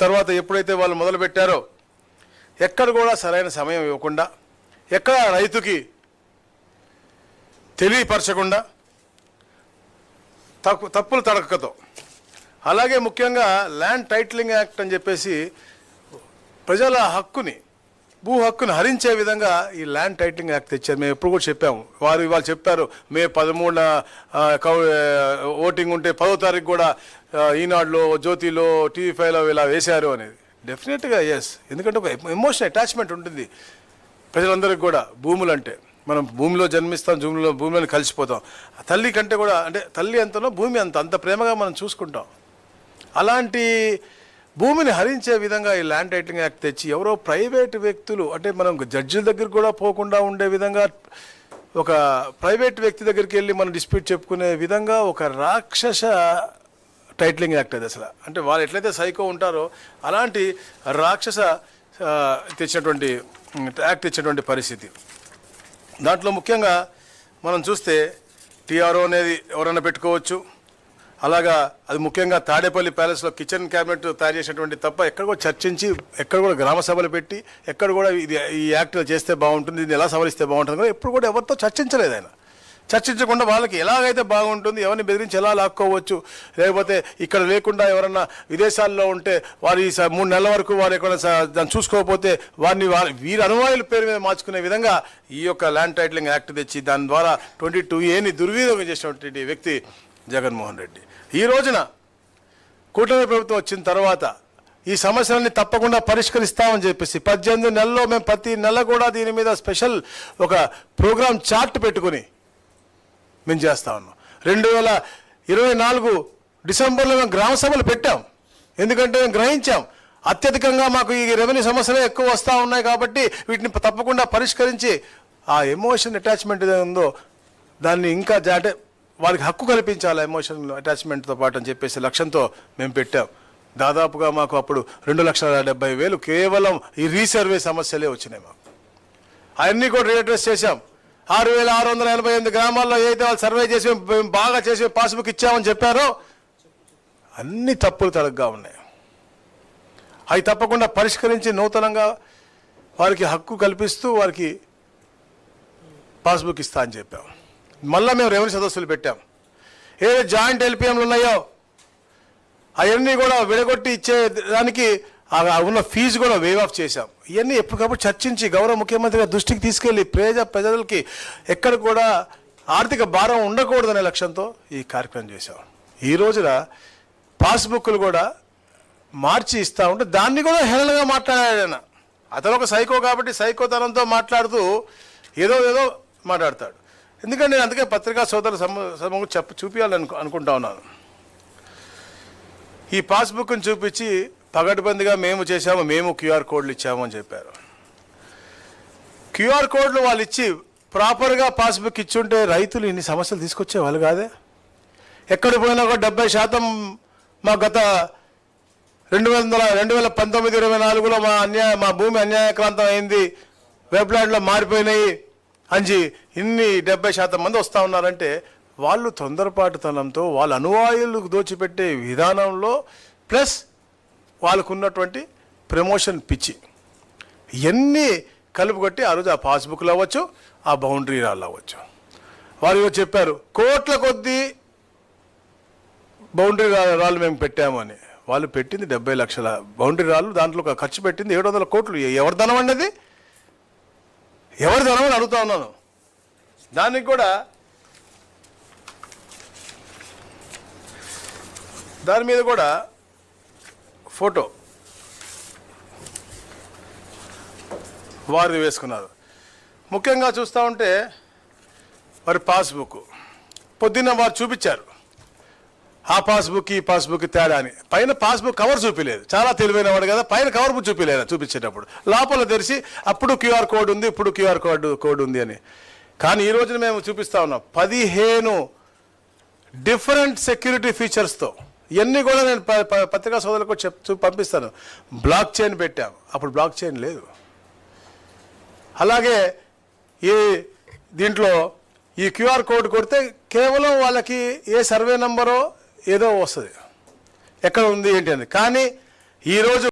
తర్వాత ఎప్పుడైతే వాళ్ళు మొదలుపెట్టారో ఎక్కడ కూడా సరైన సమయం ఇవ్వకుండా, ఎక్కడ రైతుకి తెలియపరచకుండా, తప్పులు తడకతో, అలాగే ముఖ్యంగా ల్యాండ్ టైటిలింగ్ యాక్ట్ అని చెప్పేసి ప్రజల హక్కుని, భూ హక్కుని హరించే విధంగా ఈ ల్యాండ్ టైటిలింగ్ యాక్ట్ తెచ్చారు. మేము ఎప్పుడు కూడా చెప్పాము. వాళ్ళు చెప్పారు మే 13న ఓటింగ్ ఉంటే 10వ తారీఖు కూడా ఈనాడులో, జ్యోతిలో, TV5లో ఇలా వేశారు అనేది. డెఫినెట్గా ఎస్, ఎందుకంటే ఒక ఎమోషనల్ అటాచ్మెంట్ ఉంటుంది ప్రజలందరికీ కూడా. భూములు అంటే మనం భూమిలో జన్మిస్తాం, భూమిలోని కలిసిపోతాం. తల్లి కంటే కూడా, అంటే తల్లి ఎంతనో భూమి అంత ప్రేమగా మనం చూసుకుంటాం. అలాంటి భూమిని హరించే విధంగా ఈ ల్యాండ్ టైటిలింగ్ యాక్ట్ తెచ్చి ఎవరో ప్రైవేటు వ్యక్తులు, అంటే మనం జడ్జిల దగ్గర కూడా పోకుండా ఉండే విధంగా, ఒక ప్రైవేట్ వ్యక్తి దగ్గరికి వెళ్ళి మనం డిస్ప్యూట్ చెప్పుకునే విధంగా ఒక రాక్షస టైటిలింగ్ యాక్ట్ అది అసలు. అంటే వాళ్ళు ఎట్లయితే సైకో ఉంటారో అలాంటి రాక్షస తెచ్చినటువంటి యాక్ట్ తెచ్చినటువంటి పరిస్థితి. దాంట్లో ముఖ్యంగా మనం చూస్తే TRO అనేది ఎవరైనా పెట్టుకోవచ్చు. అలాగా అది ముఖ్యంగా తాడేపల్లి ప్యాలెస్లో కిచెన్ క్యాబినెట్ తయారు చేసినటువంటి తప్ప ఎక్కడ కూడా చర్చించి, ఎక్కడ కూడా గ్రామ సభలు పెట్టి, ఎక్కడ కూడా ఇది ఈ యాక్ట్ చేస్తే బాగుంటుంది, ఇది ఎలా సవరిస్తే బాగుంటుంది కూడా ఎప్పుడు కూడా ఎవరితో చర్చించలేదు ఆయన. చర్చించకుండా వాళ్ళకి ఎలాగైతే బాగుంటుంది, ఎవరిని బెదిరించి ఎలా లాక్కోవచ్చు, లేకపోతే ఇక్కడ లేకుండా ఎవరన్నా విదేశాల్లో ఉంటే వారు ఈ 3 నెలల వరకు వారు ఎక్కడ దాన్ని చూసుకోకపోతే వారిని వీరి అనువాయుల పేరు మీద మార్చుకునే విధంగా ఈ యొక్క ల్యాండ్ టైటిలింగ్ యాక్ట్ తెచ్చి దాని ద్వారా 22A దుర్వినియోగం చేసినటువంటి వ్యక్తి జగన్మోహన్ రెడ్డి. ఈ రోజున కూటమి ప్రభుత్వం వచ్చిన తర్వాత ఈ సమస్యలన్నీ తప్పకుండా పరిష్కరిస్తామని చెప్పేసి 18 నెలల్లో మేము ప్రతి నెల కూడా దీని మీద స్పెషల్ ఒక ప్రోగ్రామ్ చార్ట్ పెట్టుకుని మేము చేస్తా ఉన్నాం. 2024 డిసెంబర్లో మేము గ్రామ సభలు పెట్టాం. ఎందుకంటే మేము గ్రహించాం అత్యధికంగా మాకు ఈ రెవెన్యూ సమస్యలే ఎక్కువ వస్తూ ఉన్నాయి కాబట్టి వీటిని తప్పకుండా పరిష్కరించి ఆ ఎమోషన్ అటాచ్మెంట్ ఏదో ఉందో దాన్ని ఇంకా అంటే వారికి హక్కు కల్పించాలి ఎమోషనల్ అటాచ్మెంట్తో పాటు అని చెప్పేసి లక్ష్యంతో మేము పెట్టాం. దాదాపుగా మాకు అప్పుడు 2,70,000 కేవలం ఈ రీసర్వే సమస్యలే వచ్చినాయి. మాకు అవన్నీ కూడా రీఅడ్రస్ చేశాం. 6,688 గ్రామాల్లో ఏదైతే వాళ్ళు సర్వే చేసి మేము బాగా చేసి పాస్బుక్ ఇచ్చామని చెప్పారో అన్ని తప్పులు తడగ్గా ఉన్నాయి. అవి తప్పకుండా పరిష్కరించి నూతనంగా వారికి హక్కు కల్పిస్తూ వారికి పాస్బుక్ ఇస్తా అని చెప్పాం. మళ్ళీ మేము రెవెన్యూ సదస్సులు పెట్టాం. ఏదో జాయింట్ LPMలు ఉన్నాయో అవన్నీ కూడా విడగొట్టి ఇచ్చేదానికి ఉన్న ఫీజు కూడా వేవ్ ఆఫ్ చేశాం. ఇవన్నీ ఎప్పటికప్పుడు చర్చించి గౌరవ ముఖ్యమంత్రి గారి దృష్టికి తీసుకెళ్లి ప్రజలకి ఎక్కడ కూడా ఆర్థిక భారం ఉండకూడదనే లక్ష్యంతో ఈ కార్యక్రమం చేశాం. ఈ రోజున పాస్బుక్లు కూడా మార్చి ఇస్తూ ఉంటే దాన్ని కూడా హేళనగా మాట్లాడాడు. అతను ఒక సైకో కాబట్టి సైకోతనంతో మాట్లాడుతూ ఏదో మాట్లాడతాడు. ఎందుకంటే నేను అందుకే పత్రికా సోదరుల సమూహం చూపించాలని అనుకుంటా ఉన్నాను. ఈ పాస్బుక్ని చూపించి పగడ్బందీగా మేము చేశాము, మేము QR కోడ్లు ఇచ్చాము అని చెప్పారు. QR కోడ్లు వాళ్ళు ఇచ్చి ప్రాపర్గా పాస్బుక్ ఇచ్చుంటే రైతులు ఇన్ని సమస్యలు తీసుకొచ్చే వాళ్ళు కాదే. ఎక్కడ పోయినా కూడా 70% మా గత 2019-24లో మా భూమి అన్యాయక్రాంతం అయింది, వెబ్లాండ్లో మారిపోయినాయి అంజి ఇన్ని 70% మంది వస్తూ ఉన్నారంటే వాళ్ళు తొందరపాటుతనంతో వాళ్ళ అనువాయులకు దోచిపెట్టే విధానంలో ప్లస్ వాళ్ళకున్నటువంటి ప్రమోషన్ పిచ్చి ఇవన్నీ కలుపుకొట్టి ఆ రోజు ఆ పాస్బుక్లు అవ్వచ్చు, ఆ బౌండరీ రాళ్ళు అవ్వచ్చు. వాళ్ళు చెప్పారు కోట్ల కొద్దీ బౌండరీ రాళ్ళు మేము పెట్టామని. వాళ్ళు పెట్టింది 70 లక్షల బౌండరీ రాళ్ళు, దాంట్లో ఖర్చు పెట్టింది 700 కోట్లు. ఎవరి ధనం అన్నది, ఎవరి ధనం అని అడుగుతా ఉన్నాను. దానికి కూడా దాని మీద కూడా ఫోటో వారిది వేసుకున్నారు. ముఖ్యంగా చూస్తూ ఉంటే వారి పాస్బుక్ పొద్దున్న వారు చూపించారు ఆ పాస్బుక్ ఈ పాస్బుక్ తేడా అని. పైన పాస్బుక్ కవర్ చూపించలేదు, చాలా తెలివైన వాడు కదా, పైన కవర్ చూపించలేదు చూపించేటప్పుడు. లోపల తెరిచి అప్పుడు QR కోడ్ ఉంది, ఇప్పుడు QR కోడ్ ఉంది అని. కానీ ఈ రోజున మేము చూపిస్తా ఉన్నాం 15 డిఫరెంట్ సెక్యూరిటీ ఫీచర్స్తో. ఇవన్నీ కూడా నేను పత్రికా సోదరులకు పంపిస్తాను. బ్లాక్ చైన్ పెట్టాం, అప్పుడు బ్లాక్ చైన్ లేదు. అలాగే ఈ దీంట్లో ఈ QR కోడ్ కొడితే కేవలం వాళ్ళకి ఏ సర్వే నెంబరో ఏదో వస్తుంది, ఎక్కడ ఉంది ఏంటి అని. కానీ ఈరోజు